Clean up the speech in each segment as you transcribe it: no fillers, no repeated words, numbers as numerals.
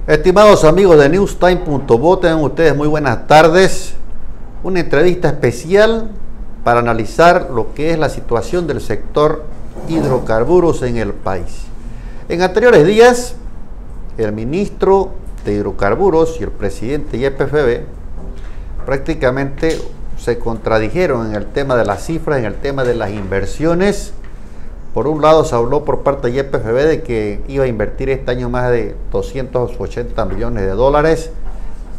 Estimados amigos de newstime.bo, tengan ustedes muy buenas tardes. Una entrevista especial para analizar lo que es la situación del sector hidrocarburos en el país. En anteriores días, el ministro de Hidrocarburos y el presidente de YPFB prácticamente se contradijeron en el tema de las cifras, en el tema de las inversiones. Por un lado se habló por parte de YPFB de que iba a invertir este año más de 280 millones de dólares.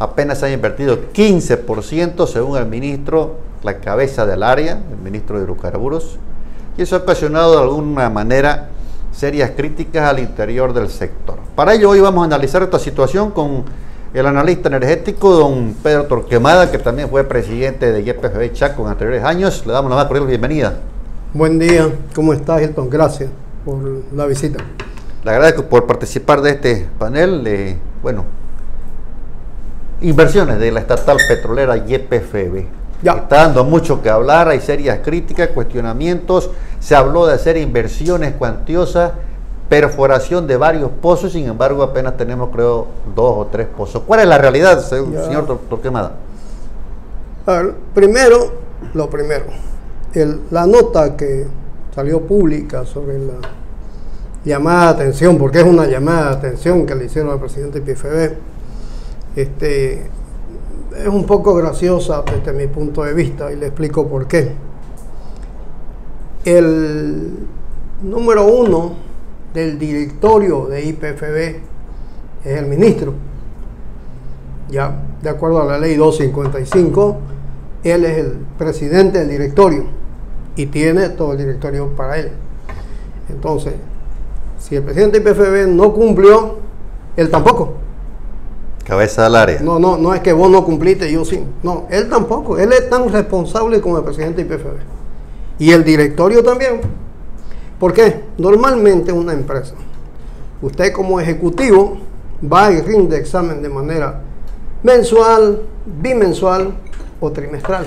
Apenas se han invertido 15% según el ministro, la cabeza del área, el ministro de Hidrocarburos. Y eso ha ocasionado de alguna manera serias críticas al interior del sector. Para ello hoy vamos a analizar esta situación con el analista energético, don Pedro Torquemada, que también fue presidente de YPFB Chaco en anteriores años. Le damos la más cordial bienvenida. Buen día, ¿cómo estás, Hilton? Gracias por la visita. Le agradezco por participar de este panel de, inversiones de la estatal petrolera YPFB. Ya. Está dando mucho que hablar, hay serias críticas, cuestionamientos. Se habló de hacer inversiones cuantiosas, perforación de varios pozos, sin embargo apenas tenemos, creo, 2 o 3 pozos. ¿Cuál es la realidad, señor Torquemada? A ver, lo primero. La nota que salió pública sobre la llamada de atención, porque es una llamada de atención que le hicieron al presidente de YPFB, es un poco graciosa desde mi punto de vista, y le explico por qué. El número 1 del directorio de YPFB es el ministro, ya de acuerdo a la ley 255. Él es el presidente del directorio y tiene todo el directorio para él. Entonces, si el presidente de YPFB no cumplió, él tampoco. Cabeza del área. No es que vos no cumpliste y yo sí. No, él tampoco. Él es tan responsable como el presidente de YPFB. Y el directorio también. ¿Por qué? Normalmente una empresa, usted como ejecutivo va y rinde examen de manera mensual, bimensual o trimestral,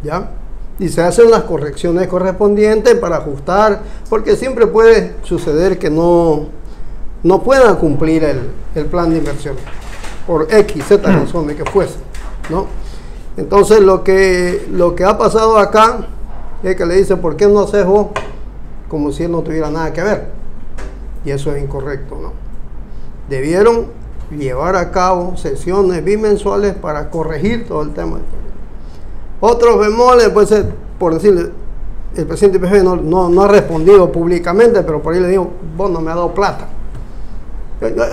¿ya? Y se hacen las correcciones correspondientes para ajustar, porque siempre puede suceder que no puedan cumplir el plan de inversión por X, Z razones que fuese, ¿no? Entonces lo que ha pasado acá es que le dice, ¿por qué no haces vos? Como si él no tuviera nada que ver, y eso es incorrecto, ¿no? Debieron llevar a cabo sesiones bimensuales para corregir todo el tema. Otros bemoles, pues, por decirle, el presidente de YPFB no ha respondido públicamente, pero por ahí le digo, vos no me has dado plata.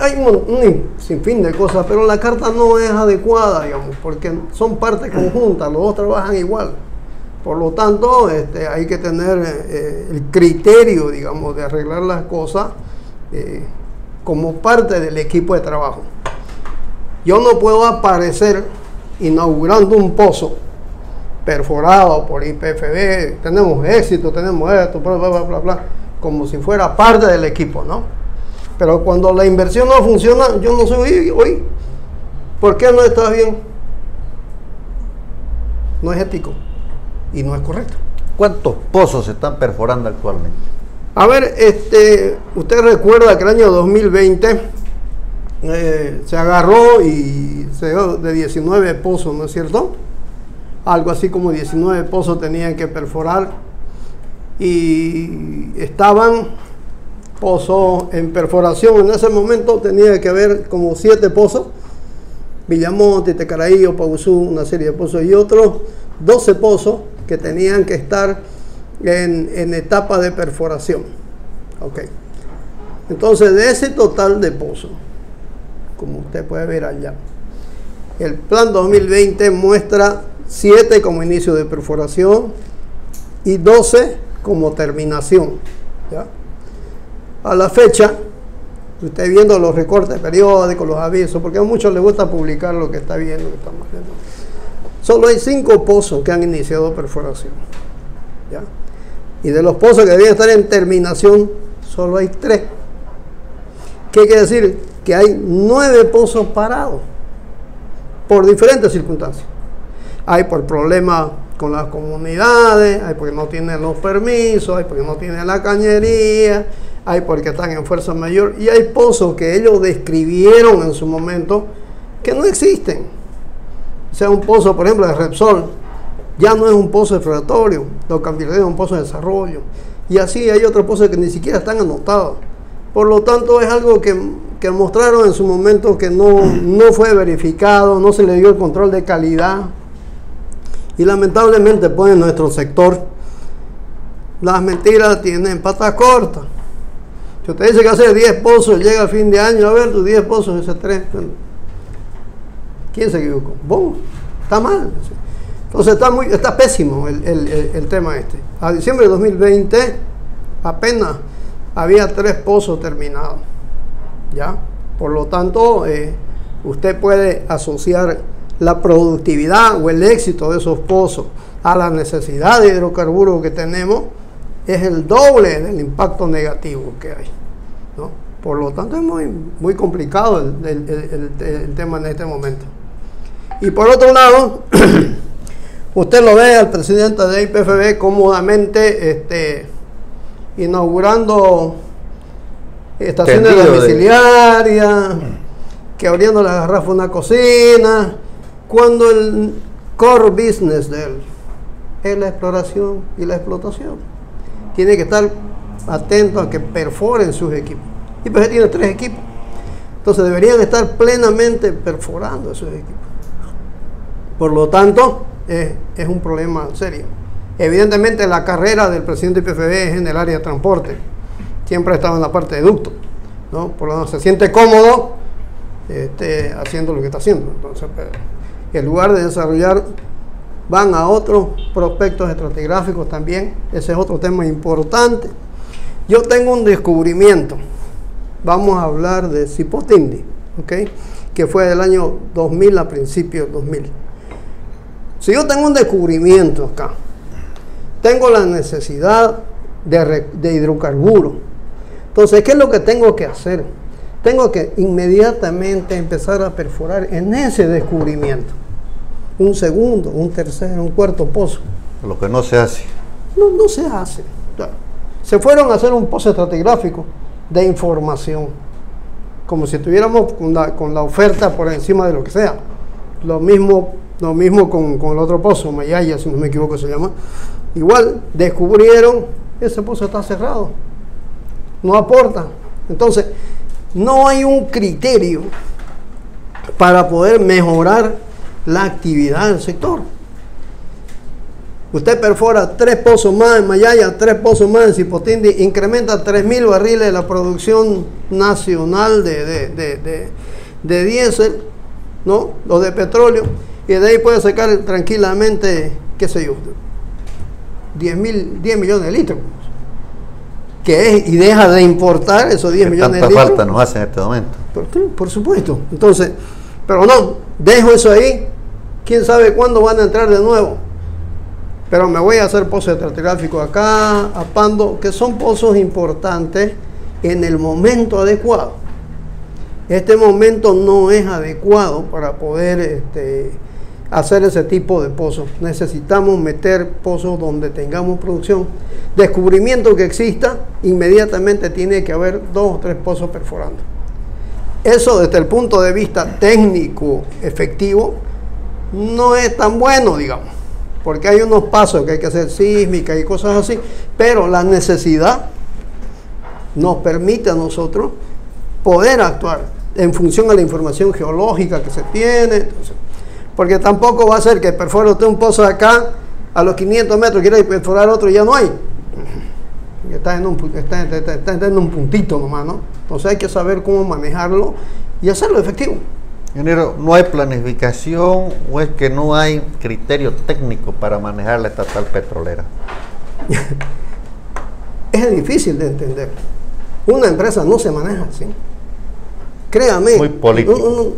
Hay un sinfín de cosas, pero la carta no es adecuada, digamos, porque son partes conjuntas, los dos trabajan igual. Por lo tanto, hay que tener el criterio, digamos, de arreglar las cosas como parte del equipo de trabajo. Yo no puedo aparecer inaugurando un pozo perforado por YPFB, tenemos éxito, tenemos esto, bla, bla, bla, bla, bla, como si fuera parte del equipo, ¿no? Pero cuando la inversión no funciona, yo no soy, oye, ¿por qué no está bien? No es ético y no es correcto. ¿Cuántos pozos se están perforando actualmente? A ver, usted recuerda que el año 2020 se agarró y se dio de 19 pozos, ¿no es cierto? Algo así como 19 pozos tenían que perforar y estaban pozos en perforación. En ese momento tenía que haber como 7 pozos, Villamonte, Tecaraío, Pausú, una serie de pozos, y otros 12 pozos que tenían que estar en etapa de perforación. Ok. Entonces, de ese total de pozos, como usted puede ver allá, el plan 2020 muestra 7 como inicio de perforación y 12 como terminación, ¿ya? A la fecha, usted viendo los recortes periódicos, los avisos, porque a muchos les gusta publicar lo que está viendo, que estamos viendo. Solo hay 5 pozos que han iniciado perforación, ¿ya? Y de los pozos que debían estar en terminación, solo hay 3. ¿Qué quiere decir? Que hay 9 pozos parados por diferentes circunstancias. Hay por problemas con las comunidades, hay porque no tienen los permisos, hay porque no tienen la cañería, hay porque están en fuerza mayor, y hay pozos que ellos describieron en su momento que no existen. O sea, un pozo, por ejemplo, de Repsol, ya no es un pozo exploratorio, lo convirtieron en un pozo de desarrollo. Y así hay otros pozos que ni siquiera están anotados. Por lo tanto, es algo que mostraron en su momento que no fue verificado, no se le dio el control de calidad. Y lamentablemente, pues en nuestro sector, las mentiras tienen patas cortas. Si usted dice que hace 10 pozos, llega a fin de año, a ver, tus 10 pozos, ese 3. ¿Quién se equivocó? Vos. Está mal. Entonces está pésimo el tema este. A diciembre de 2020 apenas había 3 pozos terminados. ¿Ya? Por lo tanto, usted puede asociar la productividad o el éxito de esos pozos a la necesidad de hidrocarburos que tenemos, es el doble del impacto negativo que hay, ¿no? Por lo tanto, es muy complicado el tema en este momento. Y por otro lado, usted lo ve al presidente de IPFB cómodamente inaugurando estaciones domiciliarias, que abriendo la garrafa una cocina, cuando el core business de él es la exploración y la explotación. Tiene que estar atento a que perforen sus equipos. IPFB tiene 3 equipos, entonces deberían estar plenamente perforando esos equipos. Por lo tanto, es un problema serio. Evidentemente, la carrera del presidente de IPFB es en el área de transporte. Siempre ha estado en la parte de ducto, ¿no? Por lo tanto, se siente cómodo haciendo lo que está haciendo. Entonces, en lugar de desarrollar, van a otros prospectos estratigráficos también. Ese es otro tema importante. Yo tengo un descubrimiento. Vamos a hablar de Cipotindi, ¿ok? Que fue del año 2000 a principios 2000. Si yo tengo un descubrimiento acá, tengo la necesidad de hidrocarburos. Entonces, ¿qué es lo que tengo que hacer? Tengo que inmediatamente empezar a perforar en ese descubrimiento un segundo, un tercero, un cuarto pozo. Lo que no se hace. No se hace. Se fueron a hacer un pozo estratigráfico de información, como si estuviéramos con la oferta por encima de lo que sea. Lo mismo con el otro pozo, Mayaya, si no me equivoco se llama. Igual, descubrieron, ese pozo está cerrado, no aporta. Entonces, no hay un criterio para poder mejorar la actividad del sector. Usted perfora 3 pozos más en Mayaya, 3 pozos más en Cipotindi, incrementa 3.000 barriles de la producción nacional de diésel, ¿no? O de petróleo, y de ahí puede sacar tranquilamente, qué sé yo, 10 millones de litros, que es, y deja de importar esos 10 millones de litros. Tanta falta nos hace en este momento. Por supuesto. Entonces, pero no, dejo eso ahí, quién sabe cuándo van a entrar de nuevo. Pero me voy a hacer pozos estratigráficos acá, a Pando, que son pozos importantes en el momento adecuado. Este momento no es adecuado para poder hacer ese tipo de pozos. Necesitamos meter pozos donde tengamos producción. Descubrimiento que exista, inmediatamente tiene que haber 2 o 3 pozos perforando. Eso desde el punto de vista técnico efectivo no es tan bueno, digamos, porque hay unos pasos que hay que hacer sísmica y cosas así, pero la necesidad nos permite a nosotros poder actuar en función a la información geológica que se tiene. Entonces, porque tampoco va a ser que perfore usted un pozo acá, a los 500 metros quiere perforar otro y ya no hay. Está en un puntito nomás, ¿no? Entonces hay que saber cómo manejarlo y hacerlo efectivo. Ingeniero, ¿no hay planificación o es que no hay criterio técnico para manejar la estatal petrolera? Es difícil de entender. Una empresa no se maneja así. Créame. Muy político.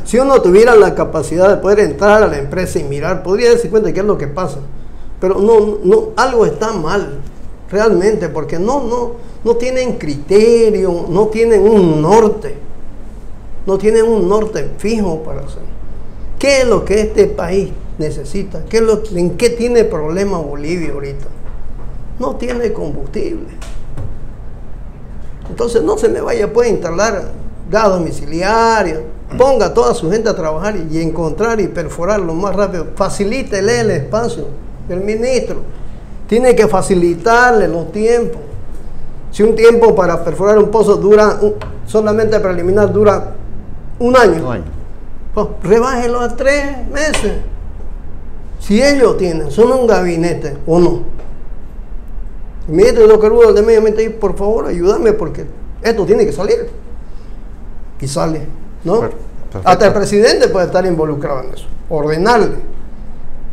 Si uno tuviera la capacidad de poder entrar a la empresa y mirar, podría darse cuenta de qué es lo que pasa. Pero algo está mal, realmente, porque no tienen criterio, no tienen un norte. No tienen un norte fijo para hacer. ¿Qué es lo que este país necesita? ¿En qué tiene problema Bolivia ahorita? No tiene combustible. Entonces no se me vaya pues a instalar gas domiciliario, ponga a toda su gente a trabajar y encontrar y perforar lo más rápido, facilítele el espacio. El ministro tiene que facilitarle los tiempos. Si un tiempo para perforar un pozo dura, solamente preliminar dura un año, pues rebájelo a 3 meses. Si ellos tienen, son un gabinete o no. El ministro de Hidrocarburos de Medio Ambiente, por favor, ayúdame porque esto tiene que salir. Y sale, ¿no? Perfecto. Hasta el presidente puede estar involucrado en eso. Ordenarle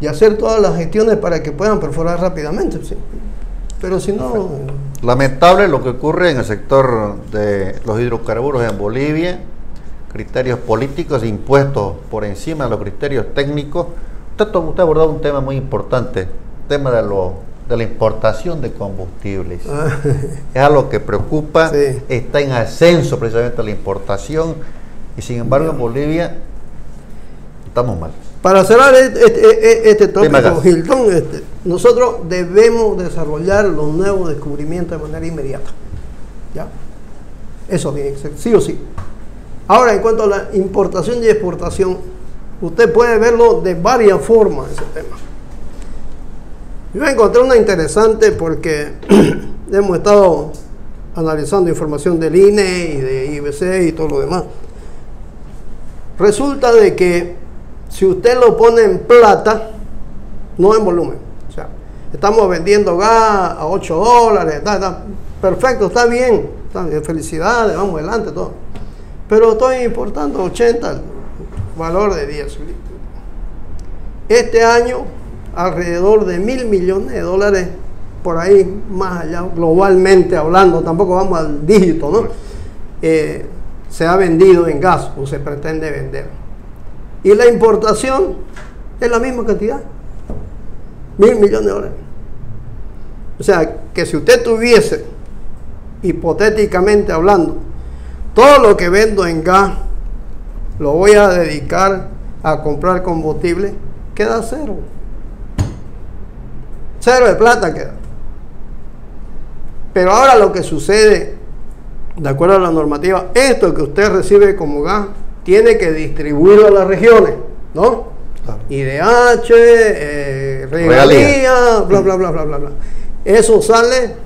y hacer todas las gestiones para que puedan perforar rápidamente. ¿Sí? Pero si no... Perfecto. Lamentable lo que ocurre en el sector de los hidrocarburos en Bolivia. Criterios políticos impuestos por encima de los criterios técnicos. Usted ha abordado un tema muy importante, el tema de la importación de combustibles. Es algo que preocupa, sí. Está en ascenso precisamente la importación y sin embargo en Bolivia estamos mal. Para cerrar este tópico, Hilton, nosotros debemos desarrollar los nuevos descubrimientos de manera inmediata. ¿Ya? Eso tiene que ser, sí o sí. Ahora, en cuanto a la importación y exportación, usted puede verlo de varias formas ese tema. Yo encontré una interesante porque hemos estado analizando información del INE y de IBC y todo lo demás. Resulta de que si usted lo pone en plata, no en volumen. O sea, estamos vendiendo gas a $8, está perfecto, está bien, felicidades, vamos adelante, todo. Pero estoy importando 80, valor de 10. Este año, alrededor de $1.000 millones, por ahí más allá, globalmente hablando, tampoco vamos al dígito, ¿no? Se ha vendido en gas o se pretende vender. Y la importación es la misma cantidad, $1.000 millones. O sea, que si usted tuviese, hipotéticamente hablando, todo lo que vendo en gas, lo voy a dedicar a comprar combustible, queda cero. Cero de plata queda. Pero ahora lo que sucede, de acuerdo a la normativa, esto que usted recibe como gas, tiene que distribuirlo a las regiones, ¿no? Claro. IDH, regalía, bla, bla, bla, bla, bla, bla. Eso sale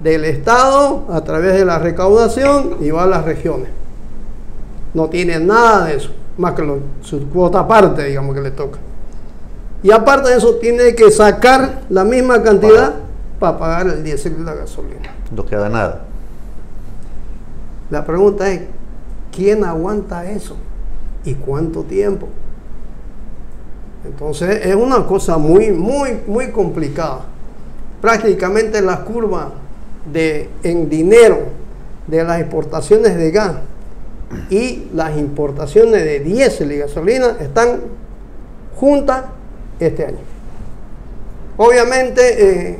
del Estado a través de la recaudación y va a las regiones. No tiene nada de eso, más que su cuota aparte, digamos, que le toca. Y aparte de eso, tiene que sacar la misma cantidad para pagar el diésel y la gasolina. No queda nada. La pregunta es, ¿quién aguanta eso? ¿Y cuánto tiempo? Entonces, es una cosa muy, muy, muy complicada. Prácticamente la curva en dinero de las exportaciones de gas y las importaciones de diésel y gasolina están juntas este año. Obviamente...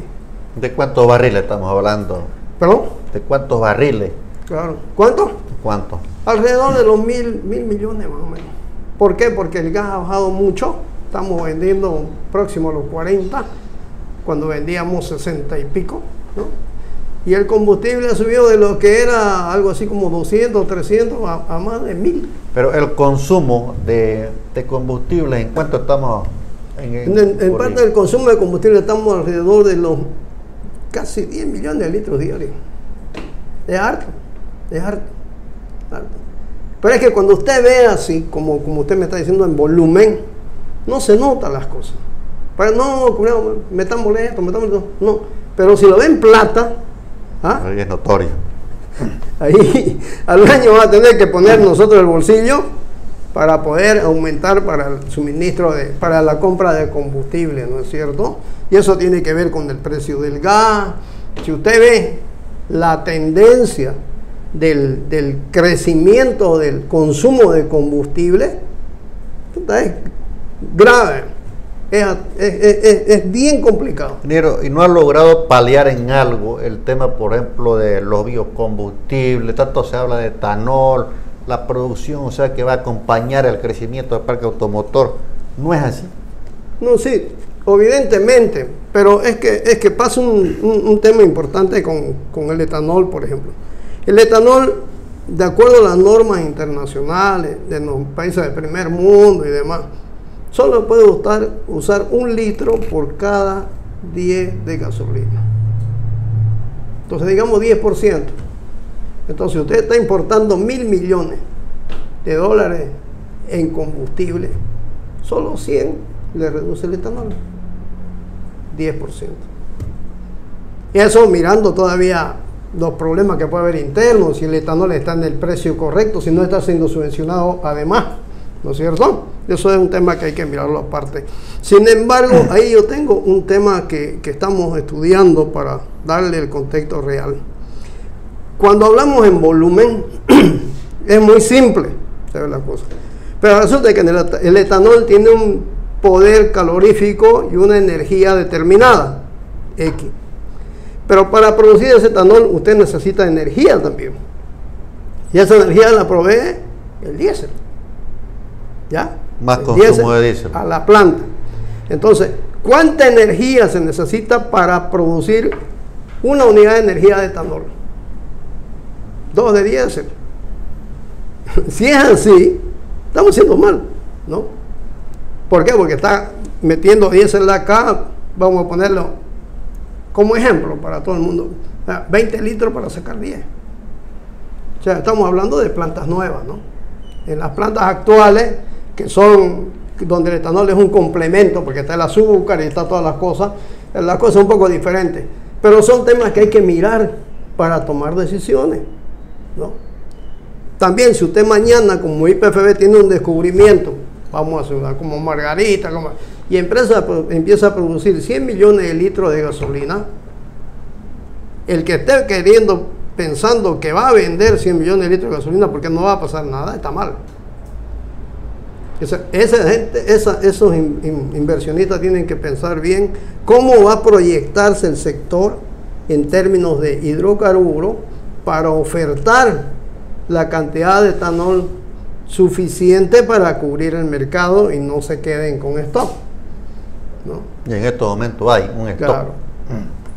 ¿de cuántos barriles estamos hablando? ¿Perdón? ¿De cuántos barriles? Claro. ¿Cuánto? ¿Cuánto? Alrededor de los $1.000 millones más o menos. ¿Por qué? Porque el gas ha bajado mucho. Estamos vendiendo próximo a los 40, cuando vendíamos 60 y pico, ¿no? Y el combustible ha subido de lo que era algo así como 200, 300 a más de 1.000. Pero el consumo de combustible, ¿en cuánto estamos? En parte del consumo de combustible estamos alrededor de los casi 10 millones de litros diarios. Es harto, es harto. Pero es que cuando usted ve así, como usted me está diciendo, en volumen, no se notan las cosas. Pero no, metámosle esto, no. Pero si lo ven en plata, ahí es notorio. Ahí al año va a tener que poner nosotros el bolsillo para poder aumentar para el suministro, para la compra de combustible, ¿no es cierto? Y eso tiene que ver con el precio del gas. Si usted ve la tendencia del crecimiento del consumo de combustible, es grave, es bien complicado. Ingeniero, ¿y no ha logrado paliar en algo el tema, por ejemplo, de los biocombustibles? Tanto se habla de etanol, la producción, o sea, que va a acompañar el crecimiento del parque automotor. ¿No es así? No, sí, evidentemente, pero es que pasa un tema importante con el etanol, por ejemplo. El etanol, de acuerdo a las normas internacionales de los países del primer mundo y demás, solo puede usar 1 litro por cada 10 de gasolina. Entonces digamos 10%. Entonces usted está importando 1.000 millones de dólares en combustible. Solo 100 le reduce el etanol. 10%. Y eso mirando todavía los problemas que puede haber internos, si el etanol está en el precio correcto, si no está siendo subvencionado además, ¿no es cierto? Eso es un tema que hay que mirarlo aparte. Sin embargo, ahí yo tengo un tema que estamos estudiando para darle el contexto real. Cuando hablamos en volumen, es muy simple, ¿sabes la cosa? Pero resulta que el etanol tiene un poder calorífico y una energía determinada, X. Pero para producir ese etanol usted necesita energía también. Y esa energía la provee el diésel. ¿Ya? Más consumo de diésel. A la planta. Entonces, ¿cuánta energía se necesita para producir una unidad de energía de etanol? 2 de diésel. Si es así, estamos haciendo mal, ¿no? ¿Por qué? Porque está metiendo diésel acá, vamos a ponerlo como ejemplo para todo el mundo. 20 litros para sacar 10. O sea, estamos hablando de plantas nuevas, ¿no? En las plantas actuales, que son donde el etanol es un complemento, porque está el azúcar y está todas las cosas son un poco diferentes. Pero son temas que hay que mirar para tomar decisiones, ¿no? También, si usted mañana, como IPFB, tiene un descubrimiento, vamos a hacer como Margarita, y empieza a producir 100 millones de litros de gasolina, el que esté pensando que va a vender 100 millones de litros de gasolina porque no va a pasar nada, está mal. Esos inversionistas tienen que pensar bien cómo va a proyectarse el sector en términos de hidrocarburos para ofertar la cantidad de etanol suficiente para cubrir el mercado y no se queden con stock, ¿no? Y en estos momentos hay un stock. Claro.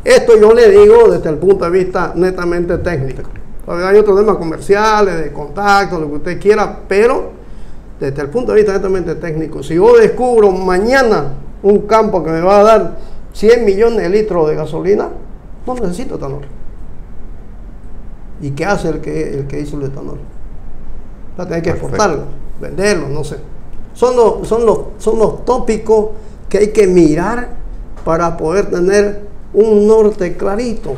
Esto yo le digo desde el punto de vista netamente técnico. Hay otros temas comerciales, de contacto, lo que usted quiera, pero desde el punto de vista netamente técnico, si yo descubro mañana un campo que me va a dar 100 millones de litros de gasolina, no necesito etanol. ¿Y qué hace el que hizo el etanol? Va a tener que exportarlo, venderlo, no sé. Son los tópicos que hay que mirar para poder tener un norte clarito,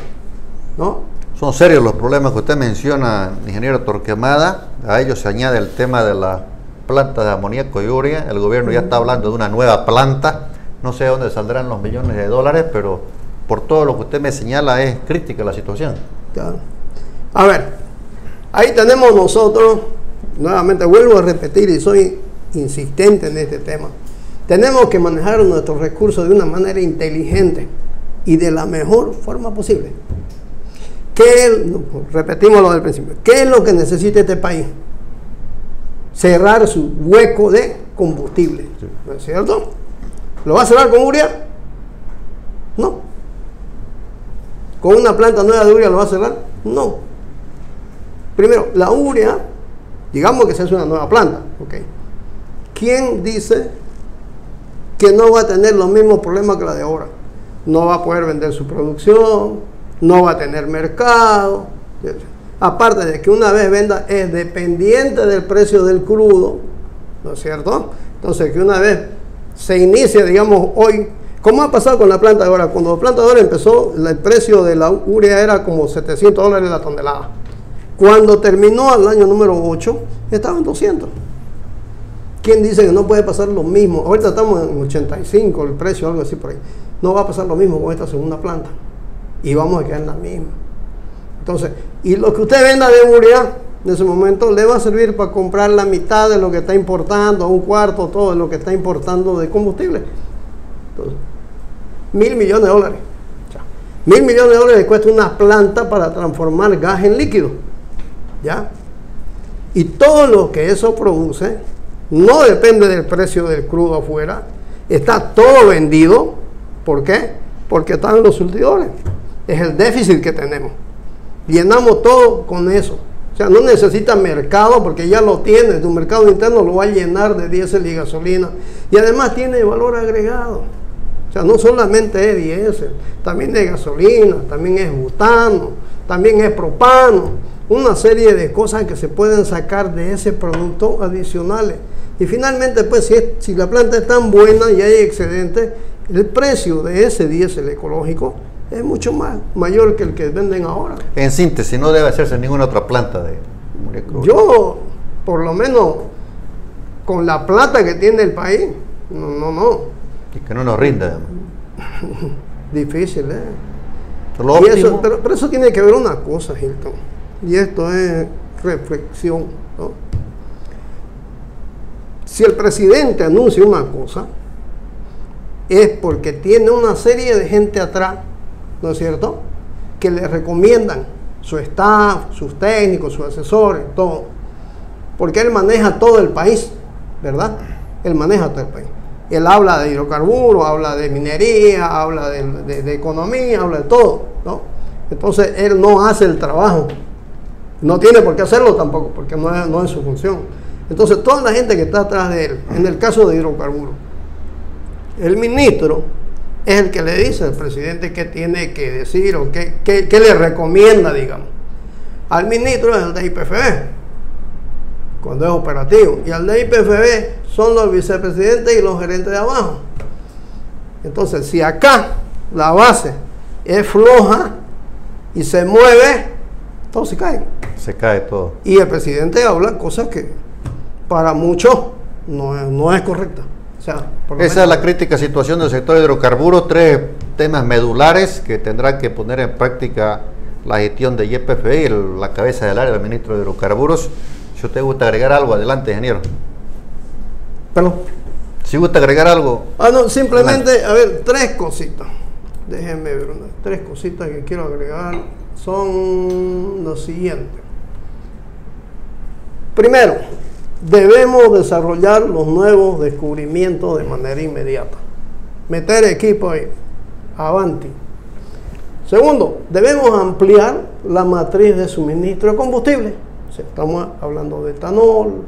¿no? Son serios los problemas que usted menciona, ingeniero Torquemada. A ellos se añade el tema de las plantas de amoníaco y urea. El gobierno ya está hablando de una nueva planta. No sé de dónde saldrán los millones de dólares, pero por todo lo que usted me señala es crítica la situación. Claro. A ver, ahí tenemos nosotros, nuevamente vuelvo a repetir y soy insistente en este tema, tenemos que manejar nuestros recursos de una manera inteligente y de la mejor forma posible. Repetimos lo del principio, ¿qué es lo que necesita este país? Cerrar su hueco de combustible, ¿no es cierto? ¿Lo va a cerrar con urea? No. ¿Con una planta nueva de urea lo va a cerrar? No. Primero, la urea, digamos que se hace una nueva planta, ¿ok? ¿Quién dice que no va a tener los mismos problemas que la de ahora? No va a poder vender su producción, no va a tener mercado. Aparte de que una vez venda es dependiente del precio del crudo, ¿no es cierto? Entonces, que una vez se inicie, digamos, hoy, ¿cómo ha pasado con la planta de ahora? Cuando la planta de ahora empezó, el precio de la urea era como $700 la tonelada. Cuando terminó el año número 8, estaba en 200. ¿Quién dice que no puede pasar lo mismo? Ahorita estamos en 85 el precio, algo así por ahí. No va a pasar lo mismo con esta segunda planta. Y vamos a quedar en la misma. Entonces, y lo que usted venda de urea, en ese momento, le va a servir para comprar la mitad de lo que está importando, un cuarto, todo de lo que está importando de combustible. Entonces, $1.000 millones. O sea, $1.000 millones le cuesta una planta para transformar gas en líquido. ¿Ya? Y todo lo que eso produce no depende del precio del crudo afuera, está todo vendido. ¿Por qué? Porque están los surtidores. Es el déficit que tenemos. Llenamos todo con eso. O sea, no necesita mercado porque ya lo tiene. Tu mercado interno lo va a llenar de diésel y gasolina. Y además tiene valor agregado. O sea, no solamente es diésel, también es gasolina, también es butano, también es propano. Una serie de cosas que se pueden sacar de ese producto adicionales. Y finalmente, pues, si la planta es tan buena y hay excedente, el precio de ese diésel ecológico es mucho más mayor que el que venden ahora. En síntesis, no debe hacerse ninguna otra planta de moléculas. Yo, por lo menos, con la plata que tiene el país, no. Y que no nos rinda. Difícil, ¿eh? Lo Y óptimo, eso, pero eso tiene que ver una cosa, Hilton. Y esto es reflexión, ¿no? Si el presidente anuncia una cosa, es porque tiene una serie de gente atrás, ¿no es cierto?, que le recomiendan su staff, sus técnicos, sus asesores, todo. Porque él maneja todo el país, ¿verdad? Él maneja todo el país. Él habla de hidrocarburos, habla de minería, habla de economía, habla de todo, ¿no? Entonces él no hace el trabajo. No tiene por qué hacerlo tampoco, porque no es su función. Entonces toda la gente que está atrás de él, en el caso de hidrocarburos, el ministro es el que le dice al presidente qué tiene que decir o qué le recomienda, digamos. Al ministro es el de IPFB, cuando es operativo, y al de IPFB son los vicepresidentes y los gerentes de abajo. Entonces, si acá la base es floja y se mueve, todo se cae. se cae todo. Y el presidente habla cosas que para muchos no es correcta. O sea, esa es la crítica situación del sector de hidrocarburos, 3 temas medulares que tendrá que poner en práctica la gestión de YPF y la cabeza del área del ministro de hidrocarburos. Si usted gusta agregar algo, adelante, ingeniero. Perdón. Si gusta agregar algo. No, simplemente, adelante. A ver, 3 cositas. Déjenme ver, 3 cositas que quiero agregar. Son lo siguiente. Primero, debemos desarrollar los nuevos descubrimientos de manera inmediata. Meter equipo ahí. Avanti. Segundo, debemos ampliar la matriz de suministro de combustible. O sea, estamos hablando de etanol,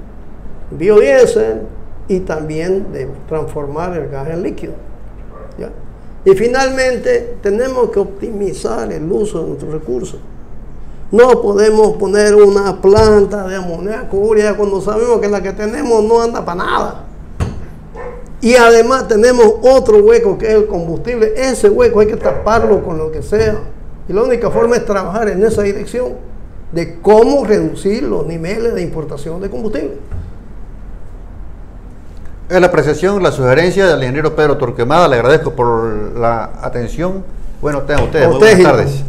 biodiesel y también de transformar el gas en líquido. ¿Ya? Y finalmente, tenemos que optimizar el uso de nuestros recursos. No podemos poner una planta de amoníaco urea cuando sabemos que la que tenemos no anda para nada. Y además tenemos otro hueco que es el combustible. Ese hueco hay que taparlo con lo que sea. Y la única forma es trabajar en esa dirección de cómo reducir los niveles de importación de combustible. Es la apreciación, la sugerencia del ingeniero Pedro Torquemada. Le agradezco por la atención. Bueno, tengan ustedes muy buenas tardes.